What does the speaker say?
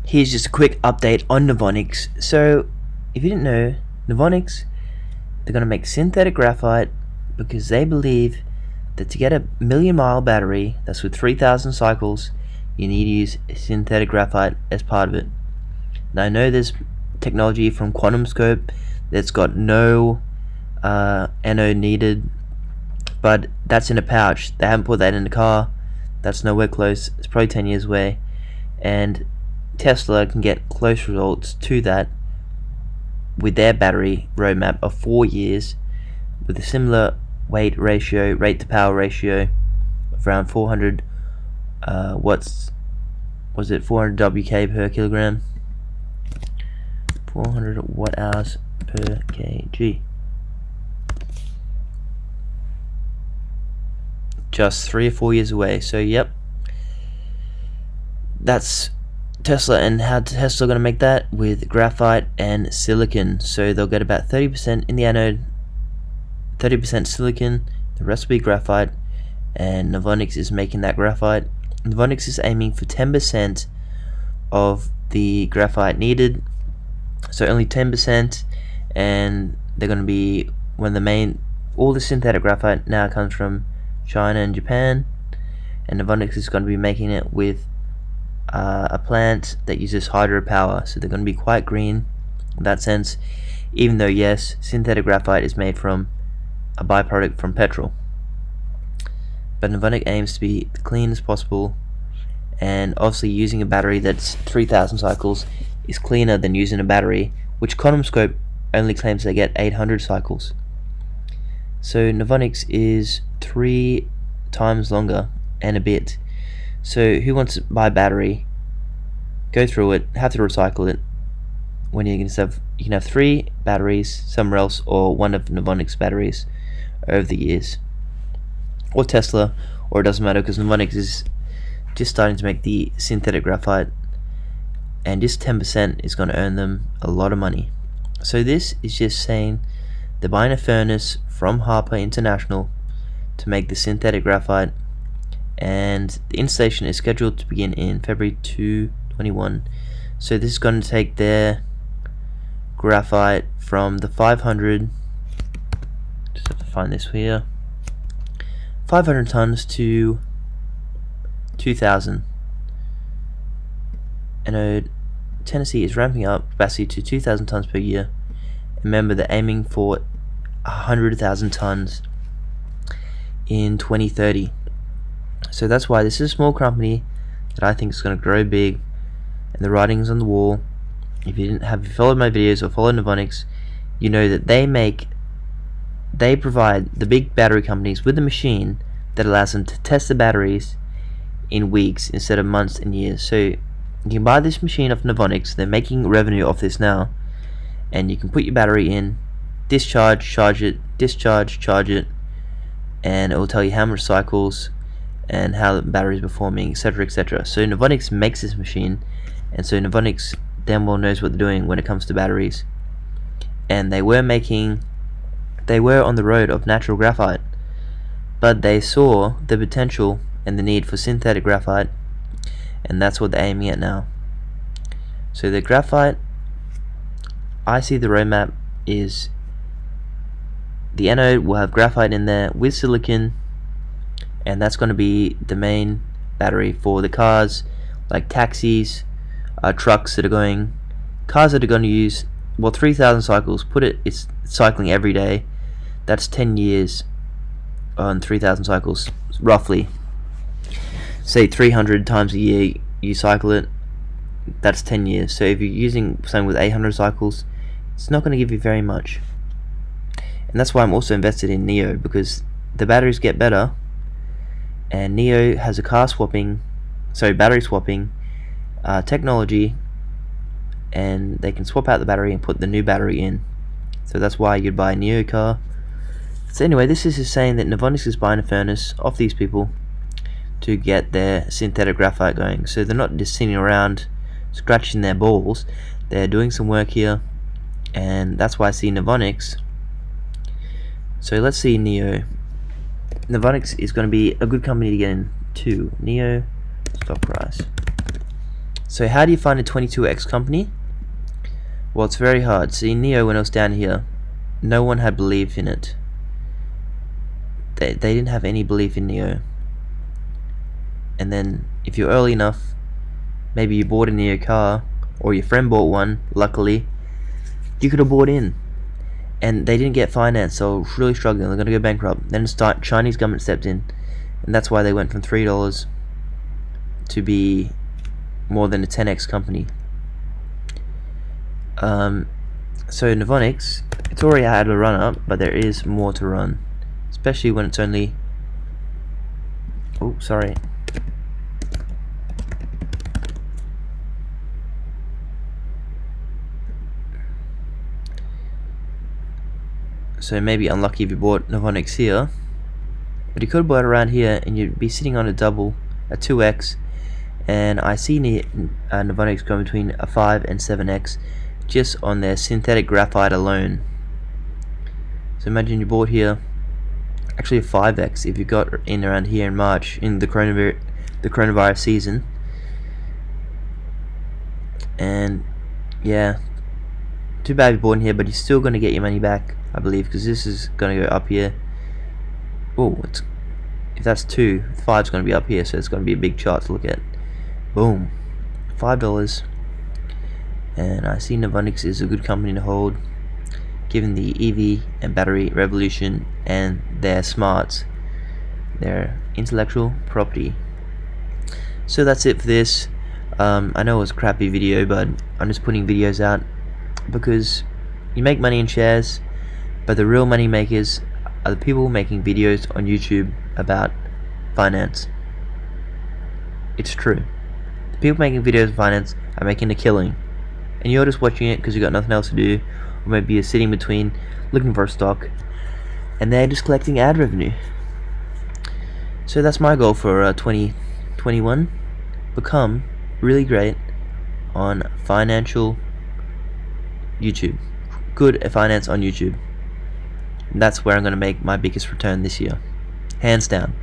Here's just a quick update on Novonix. So, if you didn't know, Novonix, they're going to make synthetic graphite because they believe that to get a million-mile battery that's with 3,000 cycles, you need to use synthetic graphite as part of it. Now, I know there's technology from Quantumscape that's got no anode needed, but that's in a pouch. They haven't put that in the car. That's nowhere close. It's probably 10 years away, and Tesla can get close results to that with their battery roadmap of 4 years with a similar weight to power ratio of around 400 400 WK per kilogram, 400 watt hours per kg. Just 3 or 4 years away. So yep, that's Tesla. And how Tesla going to make that? With graphite and silicon. So they'll get about 30% in the anode, 30% silicon, the rest will be graphite, and Novonix is making that graphite. Novonix is aiming for 10% of the graphite needed, so only 10%, and they're going to be all the synthetic graphite now comes from China and Japan, and Novonix is going to be making it with a plant that uses hydropower, so they're going to be quite green in that sense, even though yes, synthetic graphite is made from a byproduct from petrol. But Novonix aims to be the clean as possible, and obviously using a battery that's 3,000 cycles is cleaner than using a battery which Quantumscape only claims they get 800 cycles. So Novonix is 3 times longer and a bit. So who wants to buy a battery, go through it, have to recycle it, when you can have 3 batteries somewhere else, or one of Novonix batteries over the years, or Tesla, or it doesn't matter because Novonix is just starting to make the synthetic graphite, and just 10% is going to earn them a lot of money. So this is just saying they're buying a furnace from Harper International to make the synthetic graphite, and the installation is scheduled to begin in February 2021. So this is going to take their graphite from the 500, just have to find this here, 500 tons to 2,000. Anode Tennessee is ramping up capacity to 2,000 tons per year. Remember, they're aiming for 100,000 tons in 2030. So that's why this is a small company that I think is going to grow big, and the writing's on the wall. If you followed my videos or followed Novonix, you know that they provide the big battery companies with a machine that allows them to test the batteries in weeks instead of months and years. So you can buy this machine off Novonix. They're making revenue off this now, and you can put your battery in, discharge, charge it, discharge, charge it, and it will tell you how much cycles and how the battery is performing, etc., etc. So Novonix makes this machine, and so Novonix damn well knows what they're doing when it comes to batteries. And they were on the road of natural graphite, but they saw the potential and the need for synthetic graphite, and that's what they're aiming at now. So the graphite, I see the roadmap is the anode will have graphite in there with silicon, and that's going to be the main battery for the cars, like taxis, trucks that are going, cars that are going to use 3,000 cycles. It's cycling every day. That's 10 years on 3,000 cycles, roughly. Say 300 times a year you cycle it, that's 10 years. So if you're using something with 800 cycles, it's not going to give you very much. And that's why I'm also invested in NIO, because the batteries get better, and NIO has a battery swapping technology, and they can swap out the battery and put the new battery in. So that's why you'd buy a NIO car. So anyway, this is just saying that Novonix is buying a furnace off these people to get their synthetic graphite going. So they're not just sitting around scratching their balls, they're doing some work here, and that's why I see Novonix. So let's see NIO. Novonix is going to be a good company to get into. NIO stock price. So how do you find a 22x company? Well, it's very hard. See, NIO, when I was down here, no one had belief in it. They didn't have any belief in NIO. And then if you're early enough, maybe you bought a NIO car, or your friend bought one, luckily, you could have bought in. And they didn't get financed, so really struggling. They're going to go bankrupt. Then Chinese government stepped in, and that's why they went from $3 to be more than a 10x company. So Novonix, it's already had a run up, but there is more to run, especially when it's only, oh sorry, so maybe unlucky if you bought Novonix here, but you could have bought around here and you'd be sitting on a 2x, and I see Novonix going between a 5 and 7x just on their synthetic graphite alone. So imagine you bought here, actually a 5x if you got in around here in March in the coronavirus season. And yeah, too bad you bought in here, but you're still going to get your money back, I believe, because this is going to go up here. Oh, if that's 2, 5's going to be up here, so it's going to be a big chart to look at. Boom, $5. And I see Novonix is a good company to hold, given the EV and battery revolution and their smarts, their intellectual property. So that's it for this. I know it was a crappy video, but I'm just putting videos out because you make money in shares, but the real money makers are the people making videos on YouTube about finance. It's true. The people making videos on finance are making a killing, and you're just watching it because you got nothing else to do, or maybe you're sitting between looking for a stock, and they're just collecting ad revenue. So that's my goal for 2021. Become really great on financial YouTube. Good at finance on YouTube. And that's where I'm going to make my biggest return this year. Hands down.